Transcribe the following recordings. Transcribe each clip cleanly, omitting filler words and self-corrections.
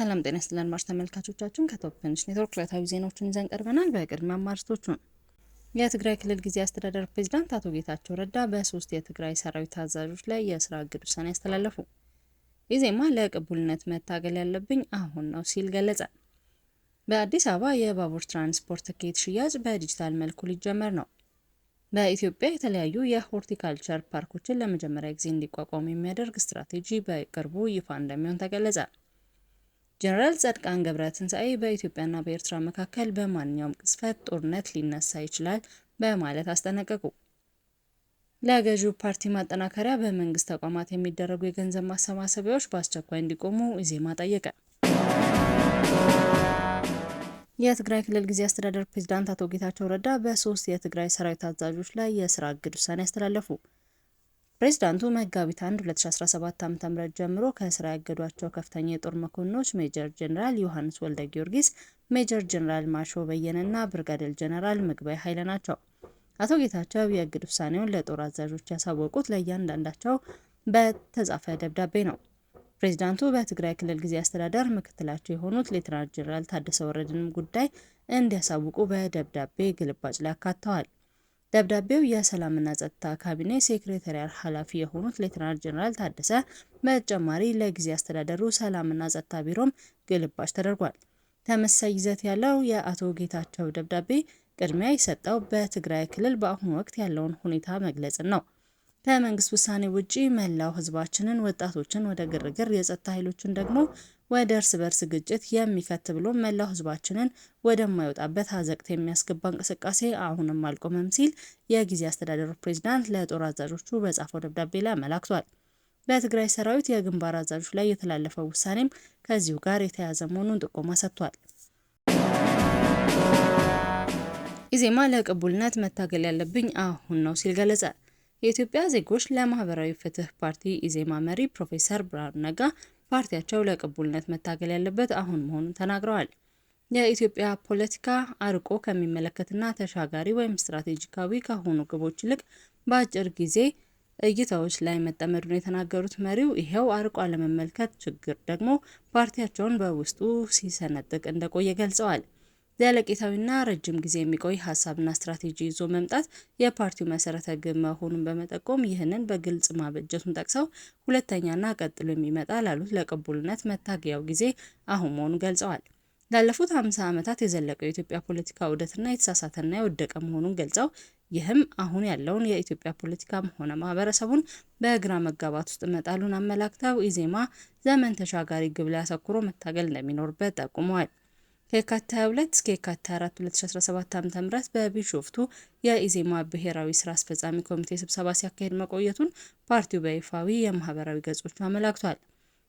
ሰላም ጤና ይስጥልን አድማጭ ተመልካቾቻችን ከቶፕ ትንሽ ኔትወርክ ዕለታዊ ዜናዎችን ይዘን ቀርበናል። በቅድሚያ አርዕስቶቹን የትግራይ ክልል ጊዜያዊ አስተዳደር ፕሬዝዳንት አቶ ጌታቸው ረዳ በ3 የትግራይ ሰራዊት አዛዦች ላይ የስራ እግድ ውሳኔ ያስተላለፉ። ኢዜማ ለቅቡልነት መታገል ያለብኝ አሁን ነው ሲል ገለጸ። በአዲስ አበባ የባቡር ትራንስፖርት ትኬት ሽያጭ በዲጂታል መልኩ ሊጀመር ነው። በኢትዮጵያ የተለያዩ የሆርቲካልቸር ፓርኮችን ለመጀመሪያ ጊዜ እንዲቋቋሙ የሚያደርግ ስትራቴጂ በቅርቡ ይፋ እንደሚሆን ተገለጸ። ጀነራል ጻድቃን ገብረትንሳኤ በኢትዮጵያና በኤርትራ መካከል በማንኛውም ቅጽበት ጦርነት ሊነሳ ይችላል በማለት አስጠነቀቁ። ለገዢው ፓርቲ ማጠናከሪያ በመንግስት ተቋማት የሚደረጉ የገንዘብ ማሰባሰቢያዎች በአስቸኳይ እንዲቆሙ ኢዜማ ጠየቀ። የትግራይ ክልል ጊዜያዊ አስተዳደር ፕሬዝዳንት አቶ ጌታቸው ረዳ በ3 የትግራይ ሰራዊት አዛዦች ላይ የስራ እግድ ውሳኔ ያስተላለፉ። ፕሬዝዳንቱ መጋቢት 1 2017 ዓ.ም ጀምሮ ከስራ ያገዷቸው ከፍተኛ የጦር መኮንኖች ሜጀር ጀነራል ዮሐንስ ወልደ ጊዮርጊስ፣ ሜጀር ጀነራል ማሾ በየነና ብርጋዴር ጀነራል ምግባይ ኃይለ ናቸው። አቶ ጌታቸው የእግድ ውሳኔውን ለጦር አዛዦች ያሳወቁት ለእያንዳንዳቸው በተጻፈ ደብዳቤ ነው። ፕሬዝዳንቱ በትግራይ ክልል ጊዜያዊ አስተዳደር ምክትላቸው የሆኑት ሌተናንት ጀነራል ታደሰ ወረደንም ጉዳይ እንዲያሳውቁ በደብዳቤ ግልባጭ ላይ አካተዋል። ደብዳቤው የሰላምና ጸጥታ ካቢኔ ሴክሬታሪያት ኃላፊ የሆኑት ሌተናንት ጀነራል ታደሰ በተጨማሪ ለጊዜያዊ አስተዳደሩ ሰላምና ጸጥታ ቢሮም ግልባጭ ተደርጓል። ተመሳሳይ ይዘት ያለው የአቶ ጌታቸው ደብዳቤ ቅድሚያ የሰጠው በትግራይ ክልል በአሁኑ ወቅት ያለውን ሁኔታ መግለጽን ነው። ከመንግስት ውሳኔ ውጪ መላው ህዝባችንን፣ ወጣቶችን ወደ ግርግር፣ የጸጥታ ኃይሎችን ደግሞ ወደ እርስ በርስ ግጭት የሚከት ብሎ መላው ህዝባችንን ወደማይወጣበት አዘቅት የሚያስገባ እንቅስቃሴ አሁንም አልቆመም ሲል የጊዜያዊ አስተዳደሩ ፕሬዝዳንት ለጦር አዛዦቹ በጻፈው ደብዳቤ ላይ አመላክቷል። በትግራይ ሰራዊት የግንባር አዛዦች ላይ የተላለፈው ውሳኔም ከዚሁ ጋር የተያያዘ መሆኑን ጥቆማ ሰጥቷል። ኢዜማ ለቅቡልነት መታገል ያለብኝ አሁን ነው ሲል ገለጸ። የኢትዮጵያ ዜጎች ለማህበራዊ ፍትህ ፓርቲ ኢዜማ መሪ ፕሮፌሰር ብርሃኑ ነጋ ፓርቲያቸው ለቅቡልነት መታገል ያለበት አሁን መሆኑን ተናግረዋል። የኢትዮጵያ ፖለቲካ አርቆ ከሚመለከትና ተሻጋሪ ወይም ስትራቴጂካዊ ከሆኑ ግቦች ይልቅ በአጭር ጊዜ እይታዎች ላይ መጠመዱን የተናገሩት መሪው ይሄው አርቆ አለመመልከት ችግር ደግሞ ፓርቲያቸውን በውስጡ ሲሰነጥቅ እንደቆየ ገልጸዋል። ዘለቄታዊና ረጅም ጊዜ የሚቆይ ሀሳብና ስትራቴጂ ይዞ መምጣት የፓርቲው መሰረተ ግብ መሆኑን በመጠቆም ይህንን በግልጽ ማበጀቱን ጠቅሰው ሁለተኛና ቀጥሎ የሚመጣ ላሉት ለቅቡልነት መታገያው ጊዜ አሁን መሆኑን ገልጸዋል። ላለፉት 50 ዓመታት የዘለቀው የኢትዮጵያ ፖለቲካ ዑደትና የተሳሳተና የወደቀ መሆኑን ገልጸው ይህም አሁን ያለውን የኢትዮጵያ ፖለቲካም ሆነ ማህበረሰቡን በግራ መጋባት ውስጥ መጣሉን አመላክተው ኢዜማ ዘመን ተሻጋሪ ግብ ላይ አተኩሮ መታገል እንደሚኖርበት ጠቁመዋል። ከየካቲት 22 እስከ የካቲት 4 2017 ዓ.ም በቢሾፍቱ የኢዜማ ብሔራዊ ስራ አስፈጻሚ ኮሚቴ ስብሰባ ሲያካሄድ መቆየቱን ፓርቲው በይፋዊ የማህበራዊ ገጾቹ አመላክቷል።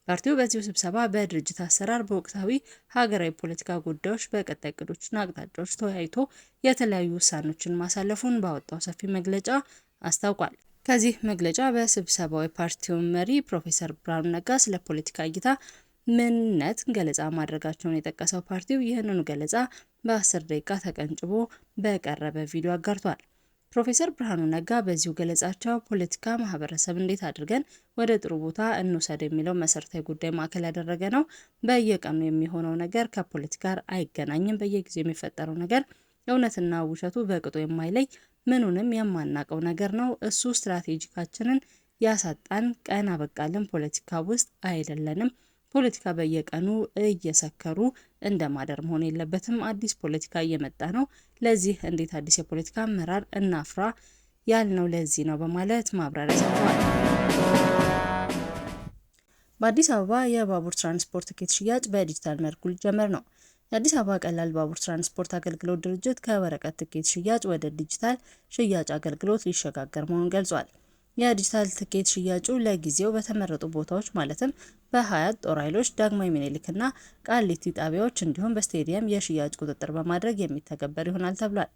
ፓርቲው በዚሁ ስብሰባ በድርጅት አሰራር፣ በወቅታዊ ሀገራዊ ፖለቲካ ጉዳዮች፣ በቀጣይ እቅዶችና አቅጣጫዎች ተወያይቶ የተለያዩ ውሳኔዎችን ማሳለፉን ባወጣው ሰፊ መግለጫ አስታውቋል። ከዚህ መግለጫ በስብሰባው የፓርቲው መሪ ፕሮፌሰር ብርሃኑ ነጋ ስለ ፖለቲካ እይታ ምንነት ገለጻ ማድረጋቸውን የጠቀሰው ፓርቲው ይህንኑ ገለጻ በ10 ደቂቃ ተቀንጭቦ በቀረበ ቪዲዮ አጋርቷል። ፕሮፌሰር ብርሃኑ ነጋ በዚሁ ገለጻቸው ፖለቲካ ማህበረሰብ እንዴት አድርገን ወደ ጥሩ ቦታ እንውሰድ የሚለው መሰረታዊ ጉዳይ ማዕከል ያደረገ ነው። በየቀኑ የሚሆነው ነገር ከፖለቲካ ጋር አይገናኝም። በየጊዜው የሚፈጠረው ነገር እውነትና ውሸቱ በቅጡ የማይለይ ምኑንም የማናቀው ነገር ነው። እሱ ስትራቴጂካችንን ያሳጣን። ቀን አበቃልን። ፖለቲካ ውስጥ አይደለንም። ፖለቲካ በየቀኑ እየሰከሩ እንደማደር መሆን የለበትም። አዲስ ፖለቲካ እየመጣ ነው። ለዚህ እንዴት አዲስ የፖለቲካ አመራር እናፍራ ያልነው ለዚህ ነው በማለት ማብራሪያ ሰጥተዋል። በአዲስ አበባ የባቡር ትራንስፖርት ትኬት ሽያጭ በዲጂታል መልኩ ሊጀመር ነው። የአዲስ አበባ ቀላል ባቡር ትራንስፖርት አገልግሎት ድርጅት ከወረቀት ትኬት ሽያጭ ወደ ዲጂታል ሽያጭ አገልግሎት ሊሸጋገር መሆኑን ገልጿል። የዲጂታል ትኬት ሽያጩ ለጊዜው በተመረጡ ቦታዎች ማለትም በሀያት፣ ጦር ኃይሎች፣ ዳግማዊ ምኒልክና ቃሊቲ ጣቢያዎች እንዲሁም በስቴዲየም የሽያጭ ቁጥጥር በማድረግ የሚተገበር ይሆናል ተብሏል።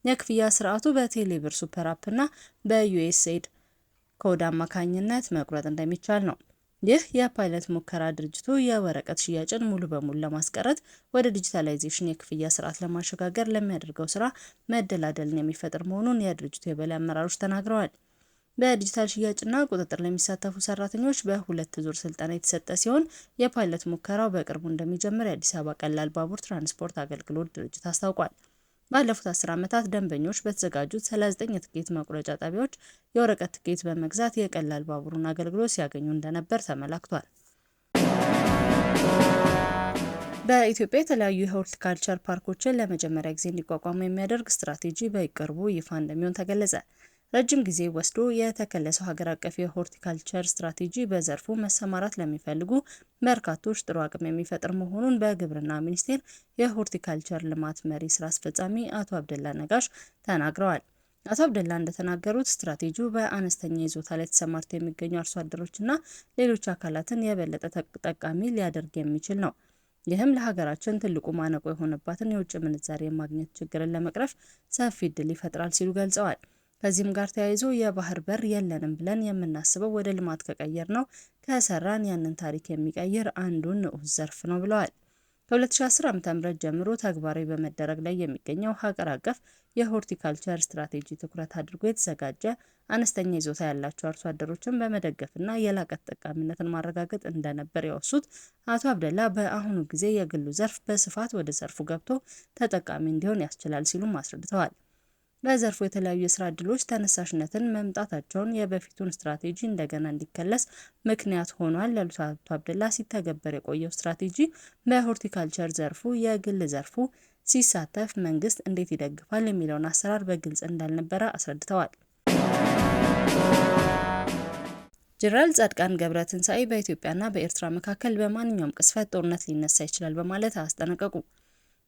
የክፍያ ስርዓቱ በቴሌብር ሱፐር አፕ እና በዩኤስኤድ ኮድ አማካኝነት መቁረጥ እንደሚቻል ነው። ይህ የፓይለት ሙከራ ድርጅቱ የወረቀት ሽያጭን ሙሉ በሙሉ ለማስቀረት ወደ ዲጂታላይዜሽን የክፍያ ስርዓት ለማሸጋገር ለሚያደርገው ስራ መደላደልን የሚፈጥር መሆኑን የድርጅቱ የበላይ አመራሮች ተናግረዋል። በዲጂታል ሽያጭና ቁጥጥር ለሚሳተፉ ሰራተኞች በሁለት ዙር ስልጠና የተሰጠ ሲሆን የፓይለት ሙከራው በቅርቡ እንደሚጀምር የአዲስ አበባ ቀላል ባቡር ትራንስፖርት አገልግሎት ድርጅት አስታውቋል። ባለፉት 10 ዓመታት ደንበኞች በተዘጋጁት 39 የትኬት መቁረጫ ጣቢያዎች የወረቀት ትኬት በመግዛት የቀላል ባቡሩን አገልግሎት ሲያገኙ እንደነበር ተመላክቷል። በኢትዮጵያ የተለያዩ የሆርቲካልቸር ፓርኮችን ለመጀመሪያ ጊዜ እንዲቋቋሙ የሚያደርግ ስትራቴጂ በቅርቡ ይፋ እንደሚሆን ተገለጸ። ረጅም ጊዜ ወስዶ የተከለሰው ሀገር አቀፍ የሆርቲካልቸር ስትራቴጂ በዘርፉ መሰማራት ለሚፈልጉ በርካቶች ጥሩ አቅም የሚፈጥር መሆኑን በግብርና ሚኒስቴር የሆርቲካልቸር ልማት መሪ ስራ አስፈጻሚ አቶ አብደላ ነጋሽ ተናግረዋል። አቶ አብደላ እንደተናገሩት ስትራቴጂው በአነስተኛ ይዞታ ላይ ተሰማርተው የሚገኙ አርሶ አደሮችና ሌሎች አካላትን የበለጠ ተጠቃሚ ሊያደርግ የሚችል ነው። ይህም ለሀገራችን ትልቁ ማነቆ የሆነባትን የውጭ ምንዛሪ የማግኘት ችግርን ለመቅረፍ ሰፊ እድል ይፈጥራል ሲሉ ገልጸዋል። ከዚህም ጋር ተያይዞ የባህር በር የለንም ብለን የምናስበው ወደ ልማት ከቀየር ነው ከሰራን ያንን ታሪክ የሚቀይር አንዱን ንዑስ ዘርፍ ነው ብለዋል። ከ2010 ዓ.ም ጀምሮ ተግባራዊ በመደረግ ላይ የሚገኘው ሀገር አቀፍ የሆርቲካልቸር ስትራቴጂ ትኩረት አድርጎ የተዘጋጀ አነስተኛ ይዞታ ያላቸው አርሶ አደሮችን በመደገፍና የላቀ ተጠቃሚነትን ማረጋገጥ እንደነበር ያወሱት አቶ አብደላ በአሁኑ ጊዜ የግሉ ዘርፍ በስፋት ወደ ዘርፉ ገብቶ ተጠቃሚ እንዲሆን ያስችላል ሲሉም አስረድተዋል። በዘርፉ የተለያዩ የስራ ዕድሎች ተነሳሽነትን መምጣታቸውን የበፊቱን ስትራቴጂ እንደገና እንዲከለስ ምክንያት ሆኗል ያሉት አቶ አብደላ ሲተገበር የቆየው ስትራቴጂ በሆርቲካልቸር ዘርፉ የግል ዘርፉ ሲሳተፍ መንግስት እንዴት ይደግፋል የሚለውን አሰራር በግልጽ እንዳልነበረ አስረድተዋል። ጀነራል ጻድቃን ገብረትንሳኤ በኢትዮጵያና በኤርትራ መካከል በማንኛውም ቅጽበት ጦርነት ሊነሳ ይችላል በማለት አስጠነቀቁ።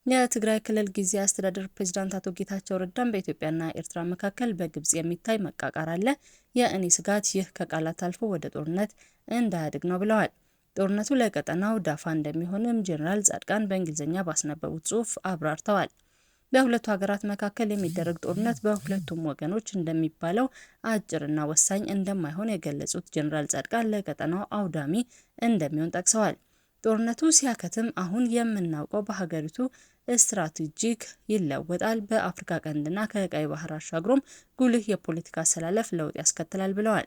የትግራይ ክልል ጊዜያዊ አስተዳደር ፕሬዝዳንት አቶ ጌታቸው ረዳም በኢትዮጵያና ኤርትራ መካከል በግብጽ የሚታይ መቃቃር አለ፣ የእኔ ስጋት ይህ ከቃላት አልፎ ወደ ጦርነት እንዳያድግ ነው ብለዋል። ጦርነቱ ለቀጠናው ዳፋ እንደሚሆንም ጀነራል ጻድቃን በእንግሊዝኛ ባስነበቡት ጽሑፍ አብራርተዋል። በሁለቱ ሀገራት መካከል የሚደረግ ጦርነት በሁለቱም ወገኖች እንደሚባለው አጭርና ወሳኝ እንደማይሆን የገለጹት ጀነራል ጻድቃን ለቀጠናው አውዳሚ እንደሚሆን ጠቅሰዋል። ጦርነቱ ሲያከትም አሁን የምናውቀው በሀገሪቱ ስትራቴጂክ ይለወጣል፣ በአፍሪካ ቀንድና ከቀይ ባህር አሻግሮም ጉልህ የፖለቲካ አሰላለፍ ለውጥ ያስከትላል ብለዋል።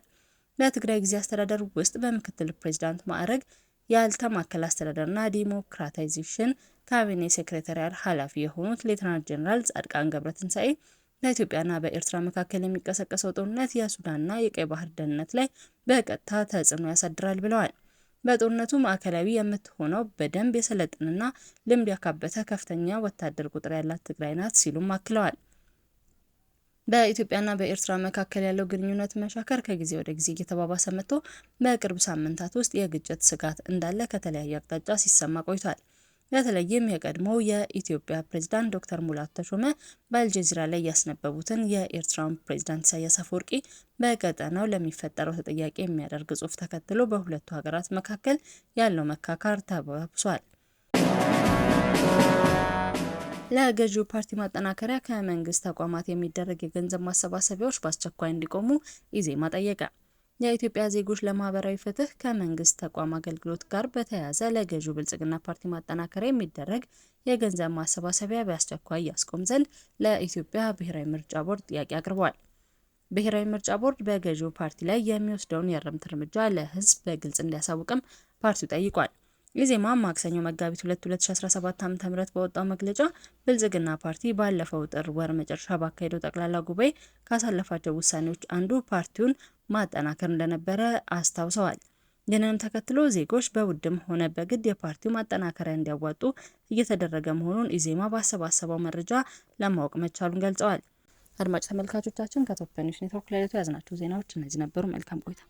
በትግራይ ጊዜያዊ አስተዳደር ውስጥ በምክትል ፕሬዝዳንት ማዕረግ ያልተማከለ አስተዳደርና ዲሞክራታይዜሽን ካቢኔ ሴክሬታሪያት ኃላፊ የሆኑት ሌተናንት ጀነራል ጻድቃን ገብረትንሳኤ በኢትዮጵያና በኤርትራ መካከል የሚቀሰቀሰው ጦርነት የሱዳንና የቀይ ባህር ደህንነት ላይ በቀጥታ ተጽዕኖ ያሳድራል ብለዋል። በጦርነቱ ማዕከላዊ የምትሆነው በደንብ የሰለጠነና ልምድ ያካበተ ከፍተኛ ወታደር ቁጥር ያላት ትግራይ ናት ሲሉም አክለዋል። በኢትዮጵያና በኤርትራ መካከል ያለው ግንኙነት መሻከር ከጊዜ ወደ ጊዜ እየተባባሰ መጥቶ በቅርብ ሳምንታት ውስጥ የግጭት ስጋት እንዳለ ከተለያየ አቅጣጫ ሲሰማ ቆይቷል። በተለይም የቀድሞው የኢትዮጵያ ፕሬዝዳንት ዶክተር ሙላቱ ተሾመ በአልጀዚራ ላይ ያስነበቡትን የኤርትራውን ፕሬዝዳንት ኢሳያስ አፈወርቂ በቀጠናው ለሚፈጠረው ተጠያቂ የሚያደርግ ጽሑፍ ተከትሎ በሁለቱ ሀገራት መካከል ያለው መካካር ተባብሷል። ለገዢው ፓርቲ ማጠናከሪያ ከመንግስት ተቋማት የሚደረግ የገንዘብ ማሰባሰቢያዎች በአስቸኳይ እንዲቆሙ ኢዜማ ጠየቀ። የኢትዮጵያ ዜጎች ለማህበራዊ ፍትህ ከመንግስት ተቋም አገልግሎት ጋር በተያያዘ ለገዢው ብልጽግና ፓርቲ ማጠናከሪያ የሚደረግ የገንዘብ ማሰባሰቢያ በአስቸኳይ ያስቆም ዘንድ ለኢትዮጵያ ብሔራዊ ምርጫ ቦርድ ጥያቄ አቅርቧል። ብሔራዊ ምርጫ ቦርድ በገዢው ፓርቲ ላይ የሚወስደውን የእርምት እርምጃ ለህዝብ በግልጽ እንዲያሳውቅም ፓርቲው ጠይቋል። ኢዜማ ማክሰኞ መጋቢት 2 2017 ዓ.ም በወጣው መግለጫ ብልጽግና ፓርቲ ባለፈው ጥር ወር መጨረሻ ባካሄደው ጠቅላላ ጉባኤ ካሳለፋቸው ውሳኔዎች አንዱ ፓርቲውን ማጠናከር እንደነበረ አስታውሰዋል። ይህንንም ተከትሎ ዜጎች በውድም ሆነ በግድ የፓርቲው ማጠናከሪያ እንዲያዋጡ እየተደረገ መሆኑን ኢዜማ ባሰባሰበው መረጃ ለማወቅ መቻሉን ገልጸዋል። አድማጭ ተመልካቾቻችን ከቶፕ ኒውስ ኔትወርክ ለዕለቱ ያዝናቸው ዜናዎች እነዚህ ነበሩ። መልካም ቆይታ።